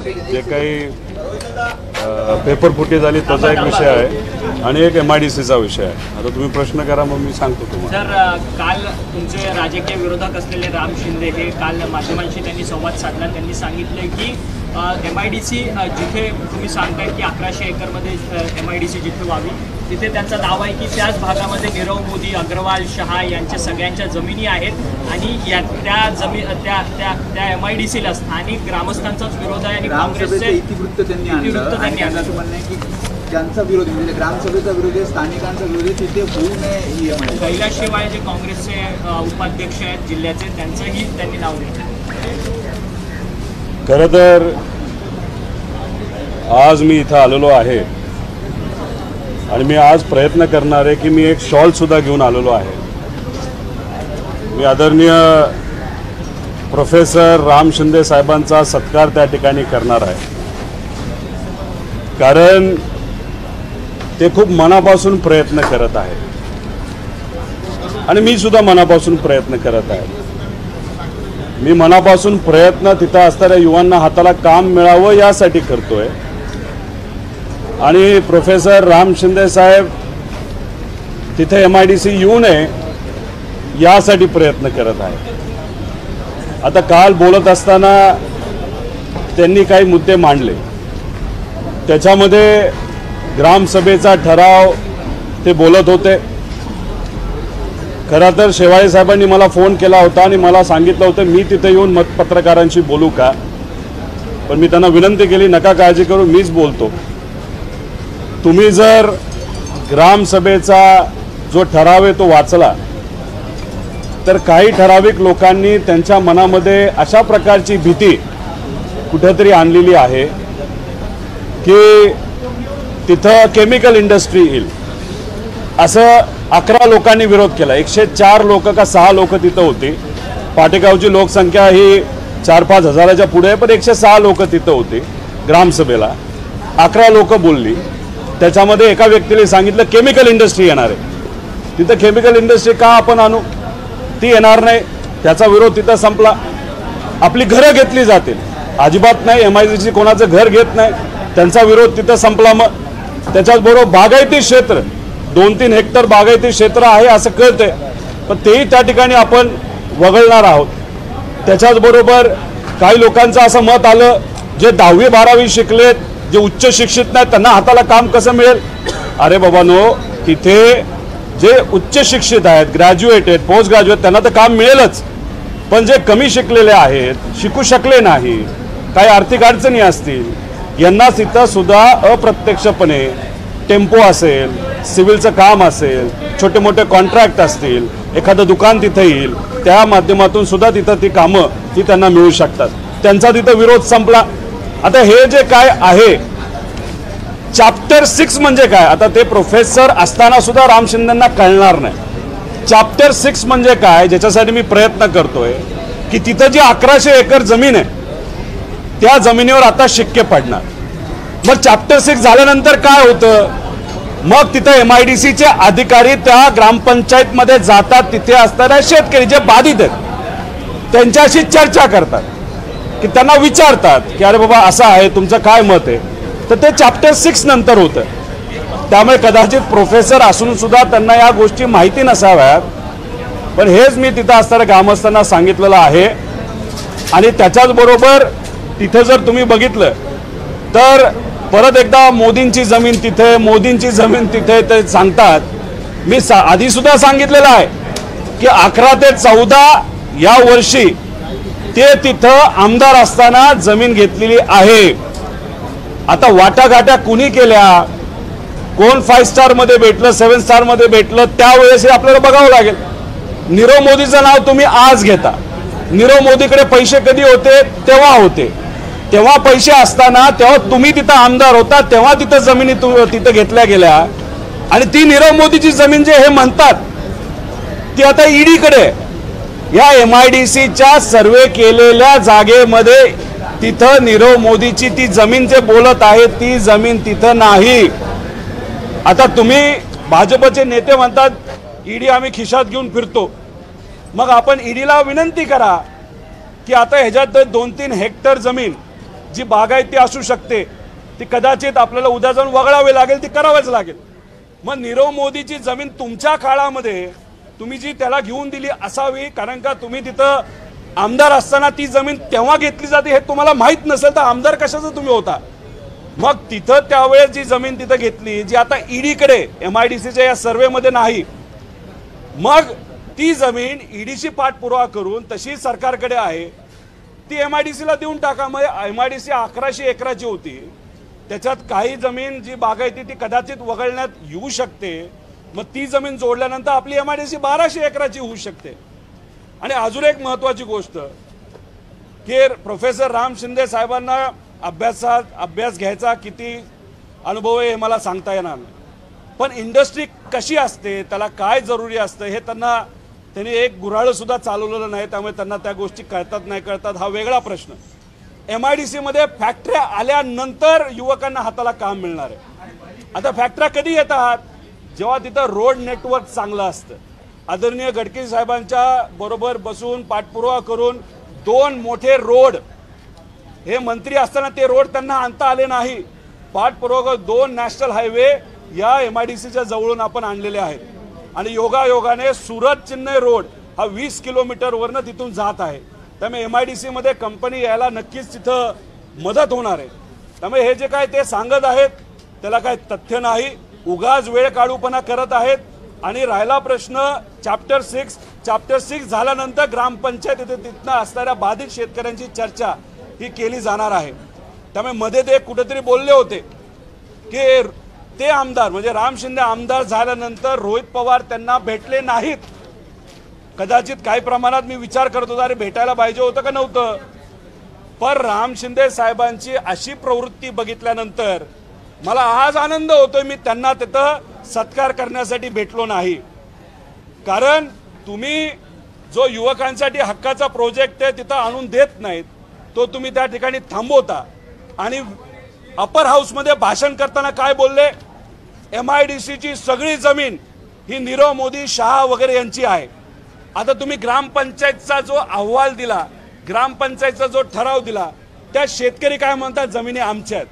जे काही पेपर फुटी झाली त्याचा एक विषय आहे आणि एक MIDCचा विषय आहे। आता तुम्ही प्रश्न करा मग मी सांगतो तुम्हाला। सर, काल तुमचे राजकीय विरोधक असलेले राम शिंदे हे काल माध्यमांशी त्यांनी संवाद साधला। त्यांनी सांगितले की MIDC जिथे तुम्ही सांगताय की 1100 एकरमध्ये MIDC जिथे व्हावी तिथे त्यांचा दावा आहे की त्याच भागामध्ये नीरव मोदी, अग्रवाल, शहा यांच्या सगळ्यांच्या जमिनी आहेत आणि त्या MIDCला स्थानिक ग्रामस्थांचाच विरोध आहे आणि काँग्रेसचे इतिवृत्त त्यांनी आणलं असं म्हणणं आहे की ज्यांचा विरोध म्हणजे ग्रामसभेचा विरोध आहे, स्थानिकांचा विरोध आहे, तिथे होऊ नये ही MIDC। कैलासशिवाय जे काँग्रेसचे उपाध्यक्ष आहेत जिल्ह्याचे त्यांचंही त्यांनी नाव घेतलं। खरं तर आज मी इथं आलेलो आहे आणि मी आज प्रयत्न करणार आहे की मी एक शॉल सुद्धा घेऊन आलेलो आहे। मी आदरणीय प्रोफेसर राम शिंदे साहेबांचा सत्कार त्या ठिकाणी करणार आहे, कारण ते खूप मनापासून प्रयत्न करत आहेत आणि मी सुद्धा मनापासून प्रयत्न करत आहे। मी मनापासून प्रयत्न तिथं असणाऱ्या युवांना हाताला काम मिळावं यासाठी करतोय आणि प्रोफेसर राम शिंदे साहेब तिथे MIDC येऊ नये यासाठी प्रयत्न करत आहे। आता काल बोलत असताना त्यांनी काही मुद्दे मांडले, त्याच्यामध्ये ग्रामसभेचा ठराव ते बोलत होते। खरं तर शेवाळे साहेबांनी मला फोन केला होता आणि मला सांगितलं होतं मी तिथे येऊन पत्रकारांशी बोलू का, पण मी त्यांना विनंती केली नका काळजी करू, मीच बोलतो। तुम्ही जर ग्रामसभेचा जो ठराव आहे तो वाचला तर काही ठराविक लोकांनी त्यांच्या मनामध्ये अशा प्रकारची भीती कुठेतरी आणलेली आहे की तिथं केमिकल इंडस्ट्री येईल असं 11 लोकांनी विरोध केला। 104 लोक का 6 लोक तिथं होती। पाटेगावची लोकसंख्या ही 4-5 हजाराच्या पुढे आहे, पण 106 लोक तिथं होती ग्रामसभेला। 11 लोक बोलली, त्याच्यामध्ये एका व्यक्तीने सांगितलं केमिकल इंडस्ट्री येणार आहे। तिथं केमिकल इंडस्ट्री का आपण आणू, ती येणार नाही, त्याचा विरोध तिथं संपला। आपली घरं घेतली जातील, अजिबात नाही, MIDC कोणाचं घर घेत नाही, त्यांचा विरोध तिथं संपला। मग त्याच्याचबरोबर बागायती क्षेत्र 2-3 हेक्टर बागायती क्षेत्र आहे असं कळतंय, पण तेही त्या ठिकाणी आपण वगळणार आहोत। त्याच्याचबरोबर काही लोकांचं असं मत आलं जे 10वी-12वी शिकलेत, जे उच्च शिक्षित नाहीत, त्यांना हाताला काम कसं मिळेल। अरे बाबांनो, तिथे जे उच्च शिक्षित आहेत, ग्रॅज्युएट आहेत, पोस्ट ग्रॅज्युएट, त्यांना तर काम मिळेलच, पण जे कमी शिकलेले आहेत, शिकू शकले नाही, काही आर्थिक अडचणी असतील, यांना तिथं सुद्धा अप्रत्यक्षपणे टेम्पो असेल, सिव्हिलचं काम असेल, छोटे मोठे कॉन्ट्रॅक्ट असतील, एखादं दुकान तिथं येईल, त्या माध्यमातून सुद्धा तिथं ती कामं ती त्यांना मिळू शकतात। त्यांचा तिथं विरोध संपला। आता हे जे काय आहे चॅप्टर 6 म्हणजे काय, आता ते प्रोफेसर असताना सुद्धा राम शिंदेंना कळणार नाही। चॅप्टर 6 म्हणजे काय, ज्याच्यासाठी मी प्रयत्न करतोय की तिथं जी 1100 एकर जमीन आहे त्या जमिनीवर आता शिक्के पडणार। मग चॅप्टर 6 झाल्यानंतर काय होतं, मग तिथं MIDCचे अधिकारी त्या ग्रामपंचायतमध्ये जातात, तिथे असणाऱ्या शेतकरी जे बाधित आहेत त्यांच्याशी चर्चा करतात, की त्यांना विचारतात की अरे बाबा असं आहे, तुमचं काय मत आहे, तर ते चॅप्टर 6 नंतर होतं। त्यामुळे कदाचित प्रोफेसर असून सुद्धा त्यांना या गोष्टी माहिती नसाव्यात, पण हेच मी तिथं असणाऱ्या ग्रामस्थांना सांगितलेलं आहे। आणि त्याच्याचबरोबर तिथे जर तुम्ही बघितलं तर परत एकदा मोदींची जमीन तिथे, मोदींची जमीन तिथे ते सांगतात। मी आधी सुद्धा सांगितलेलं आहे की 11 ते 14 या वर्षी ते तिथं आमदार असताना जमीन घेतलेली आहे। आता वाटाघाट्या कुणी केल्या, कोण 5 स्टार मध्ये भेटलं, 7 स्टार मध्ये भेटलं, त्यावेळेस आपल्याला बघावं लागेल। नीरव मोदीचं नाव तुम्ही आज घेता, नीरव मोदीकडे पैसे कधी होते, तेव्हा होते, तेव्हा पैसे असताना तेव्हा तुम्ही तिथं आमदार होता, तेव्हा तिथं जमिनी तिथं घेतल्या गेल्या। आणि ती नीरव मोदीची जमीन जे हे म्हणतात ती आता ईडीकडे, या MIDCच्या सर्वे केलेल्या जागेमध्ये तिथं नीरव मोदीची ती जमीन जे बोलत आहे ती जमीन तिथं नाही। आता तुम्ही भाजपचे नेते म्हणतात ईडी आम्ही खिशात घेऊन फिरतो, मग आपण ईडीला विनंती करा की आता ह्याच्यात 2-3 हेक्टर जमीन जी बागायती असू शकते ती कदाचित आपल्याला उद्या जाऊन वगळावी लागेल, ती करावंच लागेल. मग नीरव मोदीची जमीन तुमच्या काळामध्ये तुम्ही जी त्याला घेऊन दिली असावी, कारण का तुम्ही तिथं आमदार असताना ती जमीन तेव्हा घेतली जाते हे तुम्हाला माहीत नसेल तर आमदार कशाचं तुम्ही होता. मग तिथं त्यावेळेस जी जमीन तिथं घेतली जी आता ईडीकडे MIDCच्या या सर्वेमध्ये नाही, मग ती जमीन ईडीची पाठपुरावा करून तशी सरकारकडे आहे ती MIDCला देऊन टाका. मग MIDC 1100 एकराची होती, त्याच्यात काही जमीन जी बागायती ती कदाचित वगळण्यात येऊ शकते, मग ती जमीन जोडल्यानंतर आपली MIDC 1200 एकराची होऊ शकते. आणि अजून एक महत्त्वाची गोष्ट की प्रोफेसर राम शिंदे साहेबांना अभ्यास घ्यायचा किती अनुभव आहे हे मला सांगता येणार नाही, पण इंडस्ट्री कशी असते त्याला काय जरुरी असतं हे त्यांनी एक गुऱ्हाळं सुद्धा चालवलेलं नाही, त्यामुळे त्यांना त्या गोष्टी कळतात नाही कळतात हा वेगळा प्रश्न. MIDC मध्ये फॅक्टऱ्या आल्यानंतर युवकांना हाताला काम मिळणार आहे. आता फॅक्टऱ्या कधी येतात? जेव्हा तिथं रोड नेटवर्क चांगलं असतं. आदरणीय गडकरी साहेबांच्या बरोबर बसून पाठपुरावा करून 2 मोठे रोड, हे मंत्री असताना ते रोड त्यांना आणता आले नाही, पाठपुरावा 2 नॅशनल हायवे या MIDCच्या जवळून आपण आणलेले आहेत. आणि योगायोगाने सुरत चेन्नई रोड हा 20 किलोमीटरवरनं तिथून जात आहे. त्यामुळे MIDC मध्ये कंपनी यायला नक्कीच तिथं मदत होणार आहे. त्यामुळे हे जे काय ते सांगत आहेत त्याला काय तथ्य नाही, उगाच वेळ काढूपणा करत आहेत. आणि राहिला प्रश्न चॅप्टर 6 झाल्यानंतर ग्रामपंचायत तिथनं असणाऱ्या बाधित शेतकऱ्यांची चर्चा ही केली जाणार आहे. त्यामुळे मध्ये ते कुठेतरी बोलले होते की ते आमदार म्हणजे राम शिंदे आमदार झाल्यानंतर रोहित पवार त्यांना भेटले नाहीत. कदाचित काही प्रमाणात मी विचार करत होतो अरे भेटायला पाहिजे होतं का नव्हतं, पण राम शिंदे साहेबांची अशी प्रवृत्ती बघितल्यानंतर मला आज आनंद होतोय मी त्यांना तिथं सत्कार करण्यासाठी भेटलो नाही. कारण तुम्ही जो युवकांसाठी हक्काचा प्रोजेक्ट आहे तिथं आणून देत नाहीत तो तुम्ही त्या ठिकाणी थांबवता. आणि अपर हाऊसमध्ये भाषण करताना काय बोलले, MIDCची सगळी जमीन ही नीरव मोदी, शहा वगैरे यांची आहे. आता तुम्ही ग्रामपंचायतचा जो अहवाल दिला, ग्रामपंचायतचा जो ठराव दिला, त्या शेतकरी काय म्हणतात जमिनी आमच्या आहेत.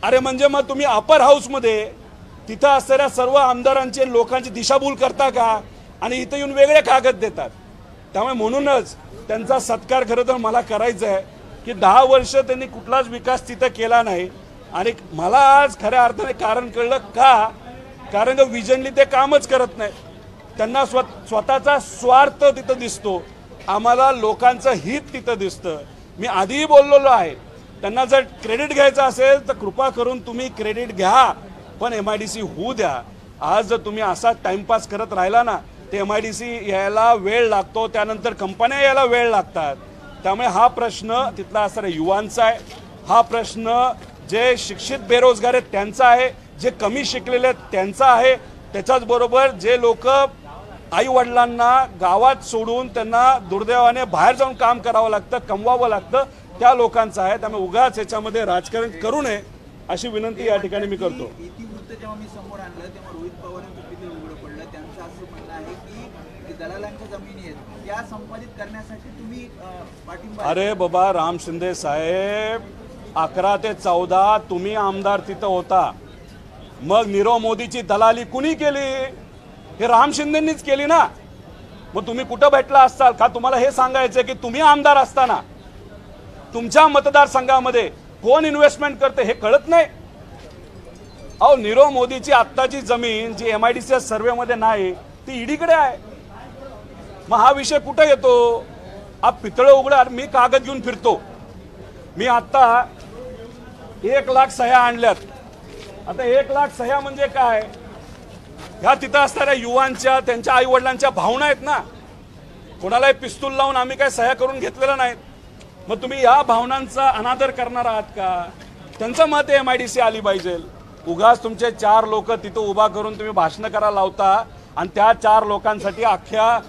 अरे म्हणजे मग तुम्ही अपर हाऊसमध्ये तिथं असणाऱ्या सर्व आमदारांचे लोकांची दिशाभूल करता का आणि इथं येऊन वेगळे कागद देतात. त्यामुळे म्हणूनच त्यांचा सत्कार खरं तर मला करायचा आहे की 10 वर्ष त्यांनी कुठलाच विकास तिथं केला नाही. आणि मला आज खऱ्या अर्थाने कारण कळलं का, कारण विजनली ते कामच करत नाही, त्यांना स्वतःचा स्वार्थ तिथं दिसतो, आम्हाला लोकांचं हित तिथं दिसतं. मी आधीही बोललेलो आहे, त्यांना जर क्रेडिट घ्यायचं असेल तर कृपा करून तुम्ही क्रेडिट घ्या, पण MIDC होऊ द्या. आज जर तुम्ही असा टाइमपास करत राहिला ना ते MIDC यायला वेळ लागतो, त्यानंतर कंपन्या यायला वेळ लागतात. त्यामुळे हा प्रश्न तिथला असणाऱ्या युवांचा आहे, हा प्रश्न जे शिक्षित बेरोजगार आहेत त्यांचा आहे, जे कमी शिकलेले आहेत त्यांचा आहे, त्याच्याच बरोबर जे लोक आई वडिलांना गावात सोडून त्यांना दुर्दैवाने बाहेर जाऊन काम करावं लागतं, कमवावं लागतं, त्या लोकांचा आहे. त्यामुळे उगाच याच्यामध्ये राजकारण करू नये अशी विनंती या ठिकाणी मी करतो. इतिवृत्त जेव्हा मी समोर आणलं तेव्हा रोहित पवारांचं किती उघडं पडलं. त्यांचं असं म्हणणं आहे की दलालांच्या जमिनी आहेत त्या संपादित करण्यासाठी तुम्ही पाठिंबा. अरे बाबा राम शिंदे साहेब, 11 ते 14 तुम्ही आमदार तिथं होता, मग नीरव मोदीची दलाली कुणी केली? हे राम शिंदेंनीच केली ना. मग तुम्ही कुठं भेटला असताल का? तुम्हाला हे सांगायचं की तुम्ही आमदार असताना तुमच्या मतदारसंघामध्ये कोण इन्व्हेस्टमेंट करते हे कळत नाही. अहो नीरव मोदीची आत्ताची जमीन जी MIDCच्या सर्वेमध्ये नाही ती ईडीकडे आहे. मग हा विषय कुठं येतो? आप पितळ उघडा. मी कागद घेऊन फिरतो, मी आता 1 लाख सह्या आणल्यात. आता 1 लाख सह्या म्हणजे काय? ह्या तिथं असणाऱ्या युवांच्या त्यांच्या आई वडिलांच्या भावना आहेत ना. कोणालाही पिस्तूल लावून आम्ही काय सह्या करून घेतलेल्या नाहीत. मग तुम्ही या भावनांचा अनादर करणार आहात का? त्यांचं मत MIDC आली पाहिजे. उगाच तुमचे 4 लोक तिथं उभा करून तुम्ही भाषण करायला लावता आणि त्या 4 लोकांसाठी अख्ख्या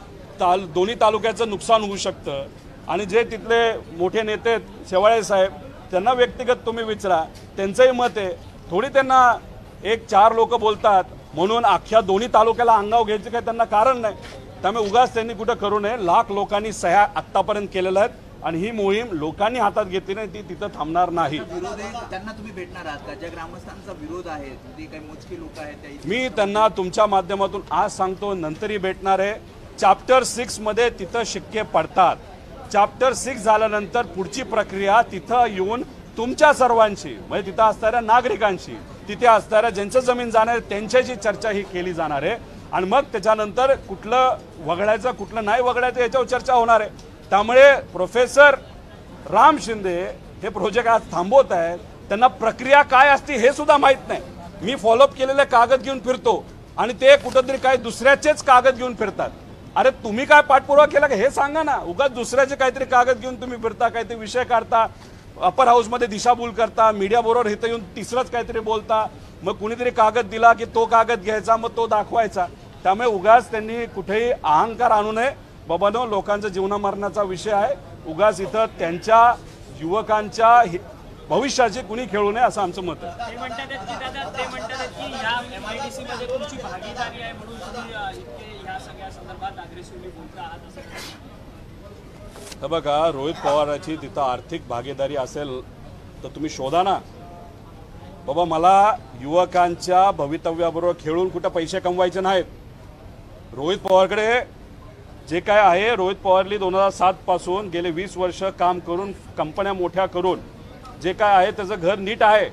दोन्ही तालुक्याचं नुकसान होऊ शकतं. आणि जे तिथले मोठे नेते शेवाळे साहेब त्यांना व्यक्तिगत तुम्ही विचारा, त्यांचंही मत आहे. थोडी त्यांना 4 लोक बोलतात म्हणून अख्ख्या दोन्ही तालुक्याला अंगाव घ्यायचं काही त्यांना कारण नाही. त्यामुळे उगाच त्यांनी कुठं करू नये. लाख लोकांनी सह्या आत्तापर्यंत केलेल्या आहेत. आणि ही मोहीम लोकांनी हातात घेतली नाही, ती तिथं थांबणार नाही. विरोध आहे, त्यांना तुम्ही भेटणार आहात का? ज्या ग्रामस्थांचा विरोध आहे, ते काही मोजकी लोक आहेत त्या मी त्यांना तुमच्या माध्यमातून आज सांगतो, नंतरही भेटणार आहे. चॅप्टर 6 मध्ये तिथं शिक्के पडतात. चॅप्टर 6 झाल्यानंतर पुढची प्रक्रिया तिथं येऊन तुमच्या सर्वांची, म्हणजे तिथं असणाऱ्या नागरिकांची, तिथे असणाऱ्या ज्यांचं जमीन जाणार आहे त्यांच्याशी चर्चा ही केली जाणार आहे. आणि मग त्याच्यानंतर कुठलं वगळायचं कुठलं नाही वगळायचं याच्यावर चर्चा होणार आहे. त्यामुळे प्रोफेसर राम शिंदे हे प्रोजेक्ट आज थांबवत आहेत. त्यांना प्रक्रिया काय असते हे सुद्धा माहीत नाही. मी फॉलोअप केलेले कागद घेऊन फिरतो आणि ते कुठंतरी काही दुसऱ्याचेच कागद घेऊन फिरतात. अरे तुम्ही काय पाठपुरावा केला का हे सांगा ना. उगाच दुसऱ्याचे काहीतरी कागद घेऊन तुम्ही फिरता, काहीतरी विषय काढता, अपर हाऊसमध्ये दिशाभूल करता, मीडिया बरोबर इथं येऊन तिसरंच काहीतरी बोलता. मग कुणीतरी कागद दिला की तो कागद घ्यायचा, मग तो दाखवायचा. त्यामुळे उगाच त्यांनी कुठेही अहंकार आणू नये. बाबांनो, लोकांचा जीवनामरणाचा विषय आहे. उगाच इथं त्यांच्या युवकांच्या भविष्याची कुणी खेळू नये असं आमचं मत आहे. ते म्हणतात की या MIDC मध्ये तुमची भागीदारी आहे म्हणून तुम्ही इतके ह्या सगळ्या संदर्भात अग्रेसिव्हली बोलता आहात असं. तर बघा, रोहित पवारांची तिथं आर्थिक भागीदारी असेल तर तुम्ही शोधा ना. बाबा, मला युवकांच्या भवितव्याबरोबर खेळून कुठं पैसे कमवायचे नाहीत. रोहित पवारकडे जे काय आहे, रोहित पवारली 2007 पासून गेले 20 वर्ष काम करून, कंपन्या मोठ्या करून जे काय आहे त्याचं घर नीट आहे.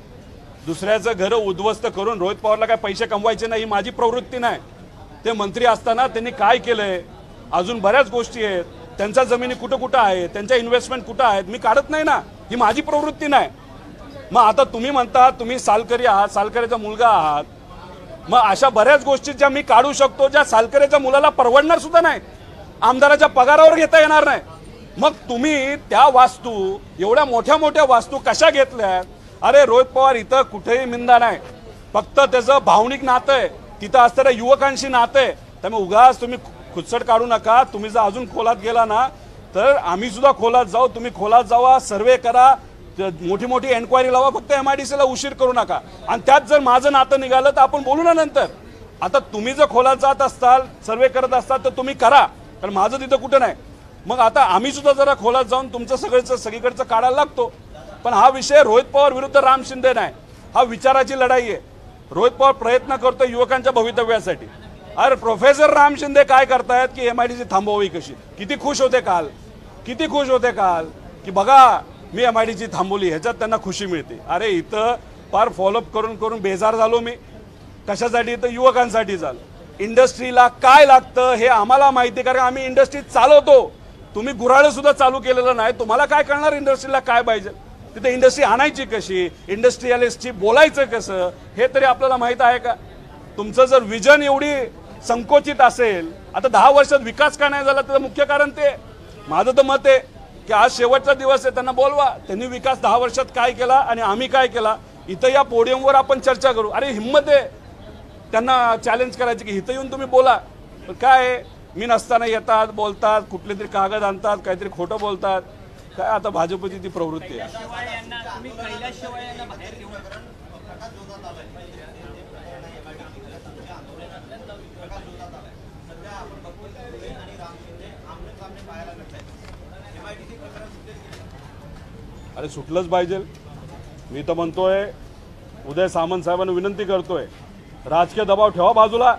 दुसऱ्याचं घर उद्ध्वस्त करून रोहित पवारला काय पैसे कमवायचे नाही, ही माझी प्रवृत्ती नाही. ते मंत्री असताना त्यांनी काय केलंय, अजून बऱ्याच गोष्टी आहेत. त्यांच्या जमिनी कुठं कुठं आहे, त्यांच्या इन्व्हेस्टमेंट कुठं आहेत, मी काढत नाही ना. ही माझी प्रवृत्ती नाही. मग आता तुम्ही म्हणता तुम्ही सालकरी आहात, सालकरीचा मुलगा आहात. मग अशा बऱ्याच गोष्टी ज्या मी काढू शकतो, ज्या सालकरीच्या मुलाला परवडणार सुद्धा नाही, आमदाराच्या पगारावर घेता येणार नाही. मग तुम्ही त्या वास्तू, एवढ्या मोठ्या मोठ्या वास्तू कशा घेतल्यात? अरे रोहित पवार इथं कुठेही मिंदा नाही, फक्त त्याचं भावनिक नातं आहे, तिथं असणाऱ्या युवकांशी नातं आहे. त्यामुळे उगाच तुम्ही खुदसट काढू नका. तुम्ही जर अजून खोलात गेला ना तर आम्ही सुद्धा खोलात जाऊ. तुम्ही खोलात जावा, सर्वे करा, मोठी मोठी एन्क्वायरी लावा. फक्त MIDCला उशीर करू नका. आणि त्यात जर माझं नातं निघालं तर आपण बोलू ना नंतर. आता तुम्ही जर खोलात जात असताल, सर्वे करत असताल तर तुम्ही करा, कारण माझं तिथं कुठं नाही. मग आता आम्ही सुद्धा जरा खोलात जाऊन तुमचं सगळीकडचं काढायला लागतो. पण हा विषय रोहित पवार विरुद्ध राम शिंदे नाही, हा विचाराची लढाई आहे. रोहित पवार प्रयत्न करतो युवकांच्या भवितव्यासाठी. अरे प्रोफेसर राम शिंदे काय करतायत की MIDC थांबवावी कशी. किती खुश होते काल की बघा मी MIDC थांबवली, ह्याच्यात त्यांना खुशी मिळते. अरे इथं फार फॉलोअप करून करून बेजार झालो मी. कशासाठी? इथं युवकांसाठी झालं. इंडस्ट्रीला काय लागतं हे आम्हाला माहिती आहे, कारण आम्ही इंडस्ट्री चालवतो. तुम्ही गुऱ्हाळ सुद्धा चालू केलेलं नाही. तुम्हाला काय कळणार इंडस्ट्रीला काय पाहिजे, तिथे इंडस्ट्री आणायची कशी, इंडस्ट्रियलिस्टची बोलायचं कसं, हे तरी आपल्याला माहित आहे का? तुमचं जर विजन एवढी संकोचित असेल, आता 10 वर्षात विकास का नाही झाला त्याचं मुख्य कारण ते. माझं तर मत आहे की आज शेवटचा दिवस आहे, त्यांना बोलवा. त्यांनी विकास 10 वर्षात काय केला आणि आम्ही काय केला, इथं या पोडियमवर आपण चर्चा करू. अरे हिम्मत आहे त्यांना चॅलेंज करायची की इथं येऊन तुम्ही बोला. पण काय, मी नसताना येतात, बोलतात, कुठले तरी कागद आणतात, काहीतरी खोटं बोलतात. काय आता भाजपची ती प्रवृत्ती आहे. अरे सुटलंच पाहिजे. मी तर म्हणतोय, उदय सामंत साहेबांना विनंती करतोय, राजकीय दबाव ठेवा बाजूला,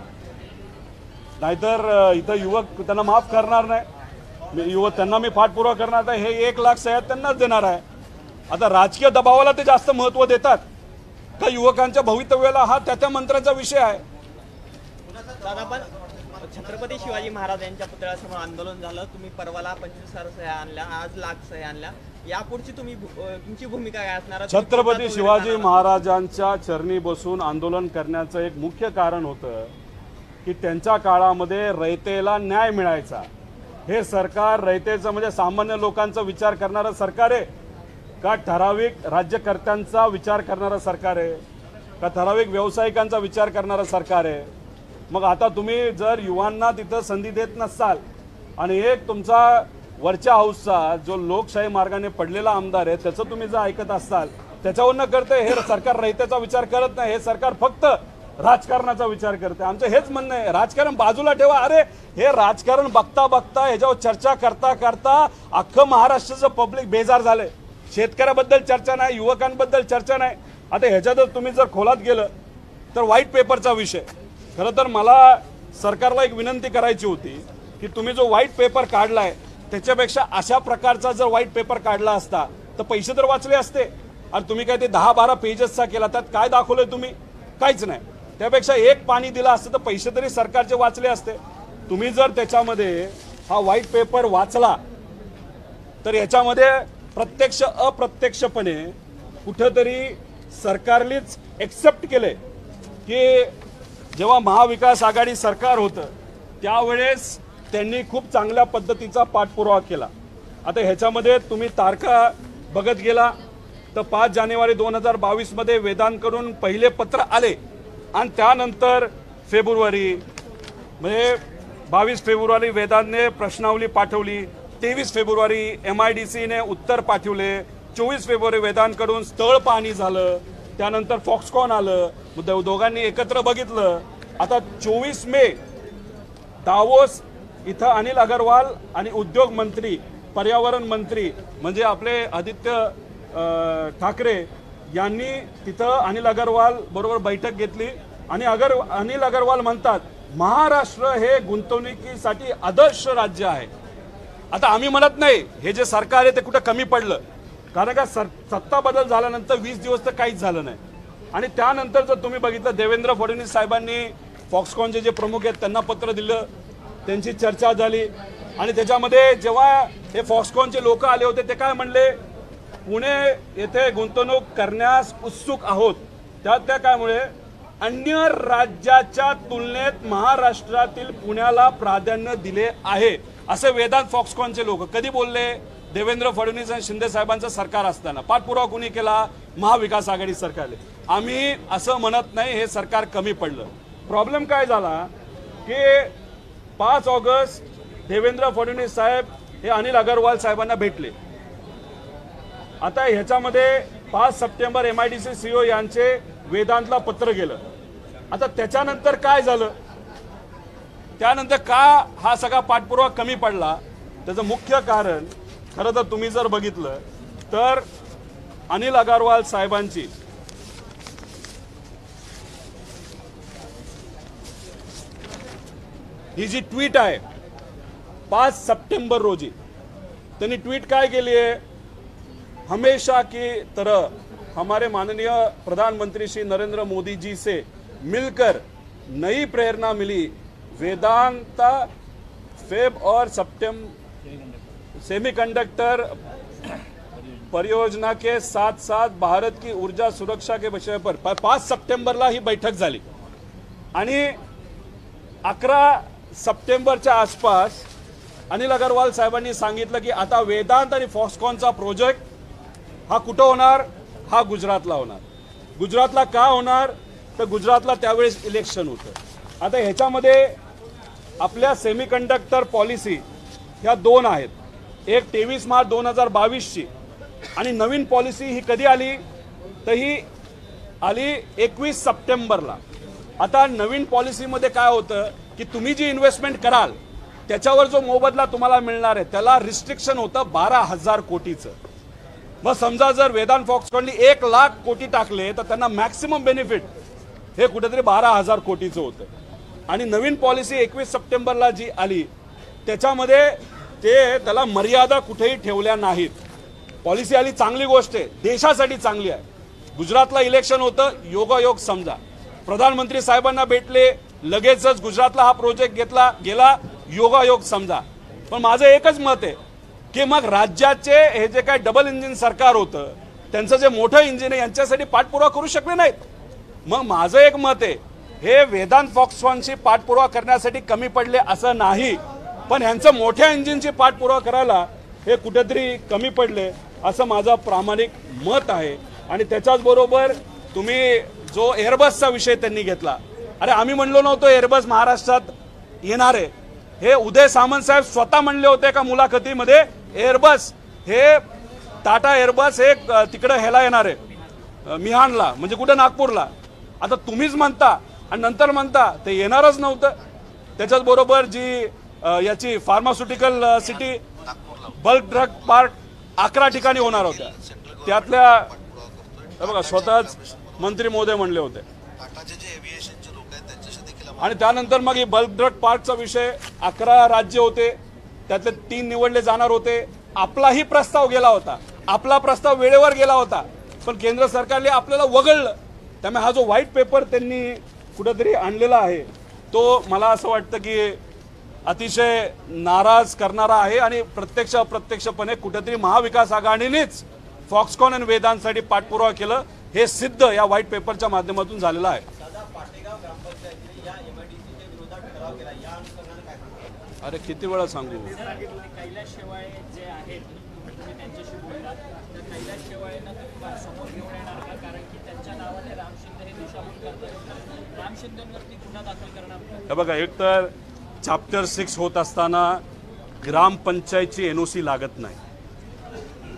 नाहीतर इथं युवक त्यांना माफ करणार नाही. त्यांना मी पाठपुरावा करणार नाही. हे 1 लाख सह्या त्यांनाच देणार आहे. आता राजकीय दबावाला ते जास्त महत्त्व देतात का युवकांच्या भवितव्याला? हा त्या मंत्र्याचा विषय आहे. दादा, पण छत्रपती शिवाजी महाराज यांच्या पुतळ्यासमोर आंदोलन झालं, तुम्ही परवाला 25,000 सह्या आणल्या, आज लाख सह्या आणल्या. यापुढची तुमची भूमिका काय असणार? छत्रपती शिवाजी महाराजांच्या चरणी बसून आंदोलन करण्याचं एक मुख्य कारण होतं की त्यांच्या काळामध्ये रयतेला न्याय मिळायचा. हे सरकार रयतेचं म्हणजे सामान्य लोकांचा विचार करणारं सरकार आहे का ठराविक राज्यकर्त्यांचा विचार करणारं सरकार आहे का ठराविक व्यावसायिकांचा विचार करणारं सरकार आहे? मग आता तुम्ही जर युवांना तिथं संधी देत नसाल आणि एक तुमचा वरच्या हाऊसचा जो लोकशाही मार्गाने पडलेला आमदार आहे त्याचं तुम्ही जर ऐकत असाल, त्याच्यावर न करते हे सरकार रयतेचा विचार करत नाही. हे सरकार फक्त राजकारणाचा विचार करते. आमचं हेच म्हणणं आहे, राजकारण बाजूला ठेवा. अरे हे राजकारण बघता बघता ह्याच्यावर चर्चा करता करता अख्खं महाराष्ट्राचं पब्लिक बेजार झालंय. शेतकऱ्याबद्दल चर्चा नाही, युवकांबद्दल चर्चा नाही. आता ह्याच्यातच तुम्ही जर खोलात गेलं तर व्हाईट पेपरचा विषय. खरं तर मला सरकारला एक विनंती करायची होती की तुम्ही जो व्हाईट पेपर काढलाय त्याच्यापेक्षा अशा प्रकारचा जर व्हाईट पेपर काढला असता तर पैसे तर वाचले असते. आणि तुम्ही काय ते 10-12 पेजेसचा केला, त्यात काय दाखवलंय तुम्ही? काहीच नाही. त्यापेक्षा एक पाणी दिला असतं तर पैसे तरी सरकारचे वाचले असते. तुम्ही जर त्याच्यामध्ये हा व्हाईट पेपर वाचला तर याच्यामध्ये प्रत्यक्ष अप्रत्यक्षपणे कुठंतरी सरकारनेच एक्सेप्ट केले की जेव्हा महाविकास आघाडी सरकार होतं त्यावेळेस त्यांनी खूप चांगल्या पद्धतीचा पाठपुरावा केला. आता ह्याच्यामध्ये तुम्ही तारखा बघत गेला तर 5 जानेवारी 2022 मध्ये वेदांकडून पहिले पत्र आले आणि त्यानंतर फेब्रुवारी म्हणजे 22 फेब्रुवारी वेदांतने प्रश्नावली पाठवली, 23 फेब्रुवारी MIDCने उत्तर पाठवले, 24 फेब्रुवारी वेदांकडून स्थळ पाहणी झालं, त्यानंतर फॉक्सकॉन आलं, दोघांनी एकत्र बघितलं. आता 24 मे दावोस इथं अनिल अगरवाल आणि उद्योग मंत्री, पर्यावरण मंत्री म्हणजे आपले आदित्य ठाकरे यांनी तिथं अनिल अगरवाल बरोबर बैठक घेतली. आणि अनिल अगरवाल म्हणतात महाराष्ट्र हे गुंतवणुकीसाठी आदर्श राज्य आहे. आता आम्ही म्हणत नाही हे जे सरकार आहे ते कुठं कमी पडलं, कारण का सत्ता बदल झाल्यानंतर 20 दिवस तर काहीच झालं नाही. आणि त्यानंतर जर तुम्ही बघितलं देवेंद्र फडणवीस साहेबांनी फॉक्सकॉनचे जे प्रमुख आहेत त्यांना पत्र दिलं, त्यांची चर्चा झाली. आणि त्याच्यामध्ये जेव्हा हे फॉक्सकॉनचे लोक आले होते ते काय म्हणले, पुणे येथे गुंतवणूक करण्यास उत्सुक आहोत. त्या कायमुळे अन्य राज्याच्या तुलनेत महाराष्ट्रातील पुण्याला प्राधान्य दिले आहे असे वेदांत फॉक्सकॉनचे लोक कधी बोलले? देवेंद्र फडणवीस आणि शिंदे साहेबांचं सरकार असताना. पाठपुरावा कुणी केला? महाविकास आघाडी सरकारने. आम्ही असं म्हणत नाही हे सरकार कमी पडलं. प्रॉब्लेम काय झाला की 5 ऑगस्ट देवेंद्र फडणवीस साहेब हे अनिल अगरवाल साहेबांना भेटले. आता ह्याच्यामध्ये 5 सप्टेंबर MIDC CEO यांचे वेदांतला पत्र गेलं. आता त्याच्यानंतर काय झालं, त्यानंतर का हा सगळा पाठपुरावा कमी पडला? त्याचं मुख्य कारण खरं तर तुम्ही जर बघितलं तर अनिल अगरवाल साहेबांची ही जी ट्वीट आहे 5 सप्टेंबर रोजी त्यांनी ट्वीट काय केली आहे, हमेशा की तरह हमारे माननीय प्रधानमंत्री श्री नरेंद्र मोदी जी से मिलकर नई प्रेरणा मिली. वेदांता फेब और सितंबर सेमीकंडक्टर परियोजना के साथ साथ भारत की ऊर्जा सुरक्षा के विषय पर 5 सप्टेंबरला ही बैठक झाली. आणि 11 सप्टेंबरच्या आसपास अनिल अगरवाल साहेबांनी सांगितलं की आता वेदांत आणि फॉक्सकॉनचा प्रोजेक्ट हा कुठं होणार? हा गुजरातला होणार. गुजरातला का होणार? तर गुजरातला त्यावेळेस इलेक्शन होतं. आता ह्याच्यामध्ये आपल्या सेमीकंडक्टर पॉलिसी ह्या 2 आहेत. एक 23 मार्च 2022ची आणि नवीन पॉलिसी ही कधी आली तर ही आली 21 सप्टेंबरला. आता नवीन पॉलिसीमध्ये काय होतं की तुम्ही जी इन्व्हेस्टमेंट कराल त्याच्यावर जो मोबदला तुम्हाला मिळणार आहे त्याला रिस्ट्रिक्शन होतं 12,000 कोटीचं. मग समजा जर वेदांत फॉक्सकॉननी 1 लाख कोटी टाकले तर त्यांना मॅक्सिमम बेनिफिट हे कुठेतरी 12,000 कोटीचं होतं. आणि नवीन पॉलिसी 21 सप्टेंबरला जी आली त्याच्यामध्ये त्याला मर्यादा कुठेही ठेवल्या नाहीत. पॉलिसी आली, चांगली गोष्ट आहे, देशासाठी चांगली आहे. गुजरातला इलेक्शन होतं, योगायोग समजा. प्रधानमंत्री साहेबांना भेटले, लगेचच गुजरातला हा प्रोजेक्ट घेतला गेला, योगायोग समजा. पण माझं एकच मत आहे की मग राज्याचे हे जे काय डबल इंजिन सरकार होतं त्यांचं जे मोठं इंजिन आहे यांच्यासाठी पाठपुरावा करू शकले नाहीत. मग माझं एक मत आहे हे वेदांत फॉक्सकॉनची पाठपुरावा करण्यासाठी कमी पडले असं नाही, पण ह्यांचं मोठ्या इंजिनची पाठपुरावा करायला हे कुठेतरी कमी पडले असं माझं प्रामाणिक मत आहे. आणि त्याच्याच बरोबर तुम्ही जो एअरबसचा विषय त्यांनी घेतला, अरे आम्ही म्हणलो नव्हतो एअरबस महाराष्ट्रात येणार आहे. हे उदय सामंत साहेब स्वतः म्हणले होते का मुलाखतीमध्ये एअरबस हे टाटा एअरबस हे तिकडे ह्याला येणार आहे मिहानला, म्हणजे कुठे नागपूरला. आता तुम्हीच म्हणता आणि नंतर म्हणता ते येणारच नव्हतं. त्याच्याच बरोबर जी याची pharmaceutical city bulk drug park 11 ठिकाणी होणार होत्या. त्यातल्या हे बघा स्वतःच मंत्री महोदय म्हणले होते. आणि त्यानंतर मग ही बल्क ड्रग पार्कचा विषय 11 राज्य होते, त्यातले 3 निवडले जाणार होते. आपलाही प्रस्ताव गेला होता, आपला प्रस्ताव वेळेवर गेला होता, पण केंद्र सरकारने आपल्याला वगळलं. त्यामुळे हा जो व्हाईट पेपर त्यांनी कुठेतरी आणलेला आहे तो मला असं वाटतं की अतिशय नाराज करणारा आहे आणि प्रत्यक्ष अप्रत्यक्षपणे कुठेतरी महाविकास आघाडीनेच फॉक्सकॉन आणि वेदांसाठी पाठपुरावा केलं हे सिद्ध या व्हाईट पेपरच्या माध्यमातून झालेलं आहे. अरे किती वेळा सांगू. कैलास शेवाळे जे आहेत तुम्ही त्यांच्याशी बोललात तर कैलास शेवाळेंना तुम्ही समोर घेऊन येणार का? कारण की त्यांच्या नावाने राम शिंदे हे दिशाभूल करतात. राम शिंदेवरती गुन्हा दाखल करणार. हे बघा, एक तर चॅप्टर 6 होत असताना ग्रामपंचायतची NOC लागत नाही.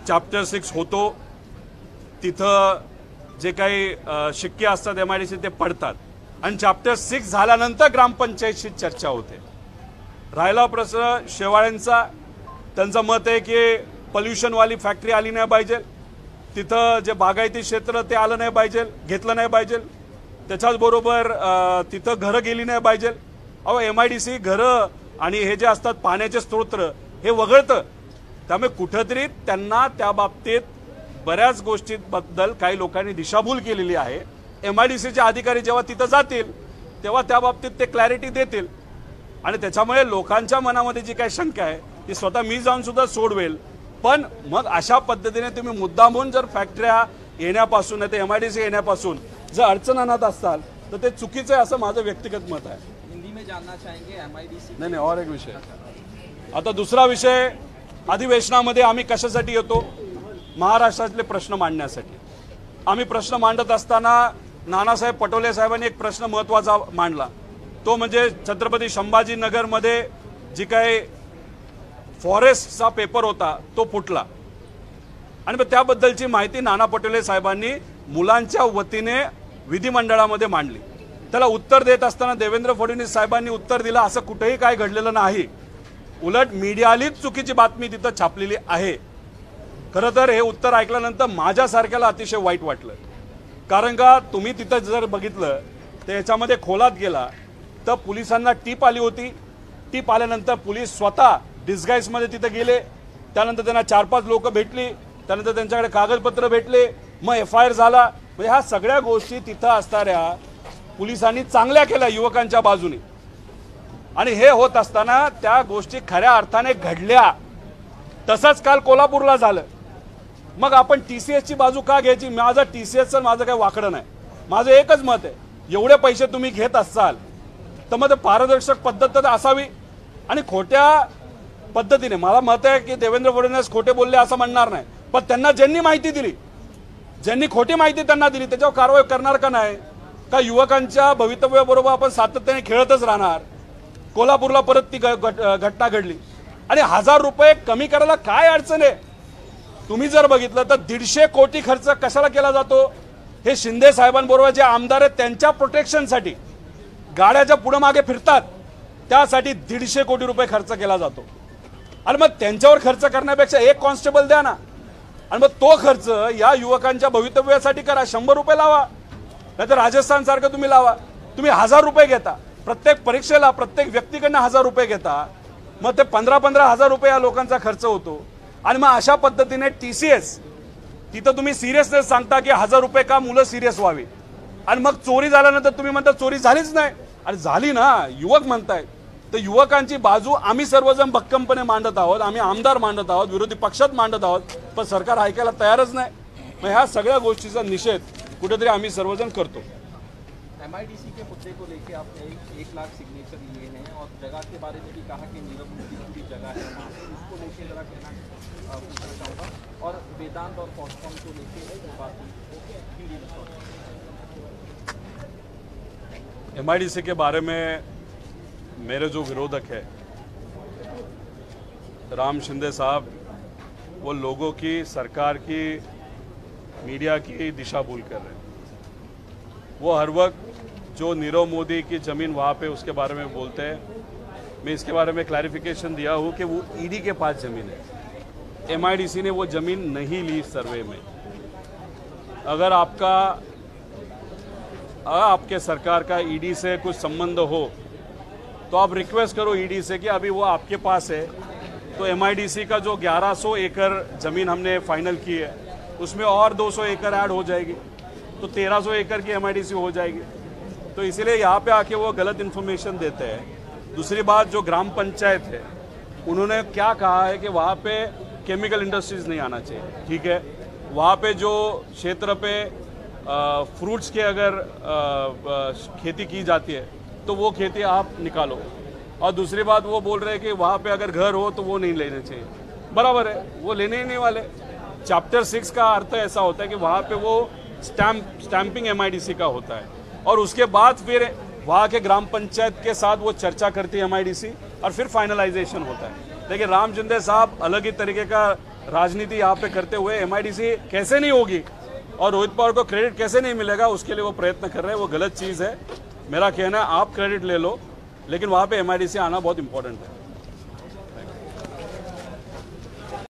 चॅप्टर 6 होतो तिथं जे काही शिक्के असतात MIDC ते पडतात आणि चॅप्टर 6 झाल्यानंतर ग्रामपंचायतची चर्चा होते. राहिला प्रश्न शेवाळ्यांचा, त्यांचं मत आहे की पोल्युशनवाली फॅक्टरी आली नाही पाहिजे, तिथं जे बागायती क्षेत्र ते आलं नाही पाहिजे, घेतलं नाही पाहिजे. त्याच्याचबरोबर तिथं घरं गेली नाही पाहिजे. अहो MIDC घरं आणि हे जे असतात पाण्याचे स्रोत हे वगळतं. त्यामुळे कुठंतरी त्यांना त्या बाबतीत बऱ्याच गोष्टींबद्दल काही लोकांनी दिशाभूल केलेली आहे. MIDCचे अधिकारी जेव्हा तिथं जातील तेव्हा त्या बाबतीत ते क्लॅरिटी देतील आणि त्याच्यामुळे लोकांच्या मनामध्ये जी काही शंका आहे ती स्वतः मी जाऊन सुद्धा सोडवेल. पण मग अशा पद्धतीने तुम्ही मुद्दामून जर फॅक्टऱ्या येण्यापासून नाही तर MIDC येण्यापासून जर अडचण आणत असाल तर ते चुकीचं आहे असं माझं व्यक्तिगत मत आहे. हिंदी में जानना चाहेंगे MIDC. नाही और एक विषय. आता दुसरा विषय, अधिवेशनामध्ये आम्ही कशासाठी येतो? महाराष्ट्रातले प्रश्न मांडण्यासाठी. आम्ही प्रश्न मांडत असताना नानासाहेब पटोले साहेबांनी एक प्रश्न महत्त्वाचा मांडला, तो म्हणजे छत्रपती संभाजीनगरमध्ये जी काही फॉरेस्टचा पेपर होता तो फुटला आणि मग त्याबद्दलची माहिती नाना पटोले साहेबांनी मुलांच्या वतीने विधिमंडळामध्ये मांडली. त्याला उत्तर देत असताना देवेंद्र फडणवीस साहेबांनी उत्तर दिलं असं कुठेही काय घडलेलं नाही, उलट मीडियालीच चुकीची बातमी तिथं छापलेली आहे. खरं तर हे उत्तर ऐकल्यानंतर माझ्यासारख्याला अतिशय वाईट वाटलं. कारण का तुम्ही तिथं जर बघितलं तर याच्यामध्ये खोलात गेला तर पोलिसांना टीप आली होती. टीप आल्यानंतर पोलीस स्वतः डिस्गाईजमध्ये तिथे गेले. त्यानंतर त्यांना 4-5 लोक भेटली, त्यानंतर त्यांच्याकडे कागदपत्र भेटले, मग FIR झाला. म्हणजे ह्या सगळ्या गोष्टी तिथं असणाऱ्या पोलिसांनी चांगल्या केल्या युवकांच्या बाजूने आणि हे होत असताना त्या गोष्टी खऱ्या अर्थाने घडल्या. तसंच काल कोल्हापूरला झालं. मग आपण TCSची बाजू का घ्यायची? माझं TCSचं माझं काही वाकडं नाही. माझं एकच मत आहे, एवढे पैसे तुम्ही घेत असाल तर मग पारदर्शक पद्धत तर असावी आणि खोट्या पद्धतीने. मला मत आहे की देवेंद्र फडणवीस खोटे बोलले असं म्हणणार नाही, पण त्यांना ज्यांनी माहिती दिली, ज्यांनी खोटी माहिती त्यांना दिली त्याच्यावर कारवाई करणार का नाही? का युवकांच्या भवितव्याबरोबर आपण सातत्याने खेळतच राहणार? कोल्हापूरला परत ती घटना घडली आणि 1000 रुपये कमी करायला काय अडचण आहे? तुम्ही जर बघितलं तर 150 कोटी खर्च कशाला केला जातो? हे शिंदे साहेबांबरोबर जे आमदार आहेत त्यांच्या प्रोटेक्शनसाठी गाड्याच्या पुढे मागे फिरतात त्यासाठी 150 कोटी रुपये खर्च केला जातो. आणि मग त्यांच्यावर खर्च करण्यापेक्षा एक कॉन्स्टेबल द्या ना आणि मग तो खर्च या युवकांच्या भवितव्यासाठी करा. 100 रुपये लावा, नाहीतर राजस्थान सारखं तुम्ही लावा. तुम्ही 1000 रुपये घेता प्रत्येक परीक्षेला, प्रत्येक व्यक्तीकडनं 1000 रुपये घेता, मग ते 15-15 हजार रुपये या लोकांचा खर्च होतो. आणि मग अशा पद्धतीने TCS तिथं तुम्ही सिरियसनेस सांगता की 1000 रुपये का मुलं सिरियस व्हावी आणि मग चोरी झाल्यानंतर तुम्ही म्हणता चोरी झालीच नाही. आणि झाली ना, युवक म्हणतायत. तर युवकांची बाजू आम्ही सर्वजण भक्कमपणे मांडत आहोत, आम्ही आमदार मांडत आहोत, विरोधी पक्षात मांडत आहोत, पण सरकार ऐकायला तयारच नाही. मग ह्या सगळ्या गोष्टीचा निषेध कुठेतरी आम्ही सर्वजण करतो. MIDC के मुद्दे को लेकर आपने 1 लाख सिग्नेचर लिए हैं और जगह के बारे में भी कहा कि नीरव मोदी की जगह है वहाँ पे, उसको लेकर जरा कहना पूछना चाहूँगा. और वेदांत और फॉक्सकॉन को लेकर जो बात हुई MIDC के बारे में मेरे जो विरोधक है राम शिंदे साहब, वो लोगों की, सरकार की, मीडिया की दिशा भूल कर रहे हैं. वो हर वक्त जो नीरव मोदी की ज़मीन वहाँ पे उसके बारे में बोलते हैं, मैं इसके बारे में क्लैरिफिकेशन दिया हूँ कि वो ईडी के पास ज़मीन है, एमआईडीसी ने वो ज़मीन नहीं ली सर्वे में। अगर आपके सरकार का ईडी से कुछ संबंध हो तो आप रिक्वेस्ट करो ईडी से कि अभी वो आपके पास है तो एमआईडीसी का जो 1100 एकड़ ज़मीन हमने फाइनल की है उसमें और 200 एकड़ ऐड हो जाएगी, तो 1300 एकड़ की एमआईडीसी हो जाएगी। तो इसीलिए यहाँ पे आके वो गलत इन्फॉर्मेशन देते हैं। दूसरी बात, जो ग्राम पंचायत है उन्होंने क्या कहा है कि वहाँ पे केमिकल इंडस्ट्रीज नहीं आना चाहिए, ठीक है। वहाँ पे जो क्षेत्र पे फ्रूट्स के अगर खेती की जाती है तो वो खेती आप निकालो। और दूसरी बात, वो बोल रहे हैं कि वहाँ पे अगर घर हो तो वो नहीं लेने चाहिए। बराबर है, वो लेने ही नहीं वाले। चैप्टर 6 का अर्थ ऐसा होता है कि वहाँ पे वो स्टैंपिंग एमआईडीसी का होता है और उसके बाद फिर वहाँ के ग्राम पंचायत के साथ वो चर्चा करती है एमआईडीसी और फिर फाइनलाइजेशन होता है। लेकिन राम शिंदे साहब अलग ही तरीके का राजनीति यहाँ पे करते हुए एमआईडीसी कैसे नहीं होगी और रोहित पवार को क्रेडिट कैसे नहीं मिलेगा उसके लिए वो प्रयत्न कर रहे हैं, वो गलत चीज़ है। मेरा कहना है आप क्रेडिट ले लो, लेकिन वहाँ पे एमआईडीसी आना बहुत इंपॉर्टेंट है।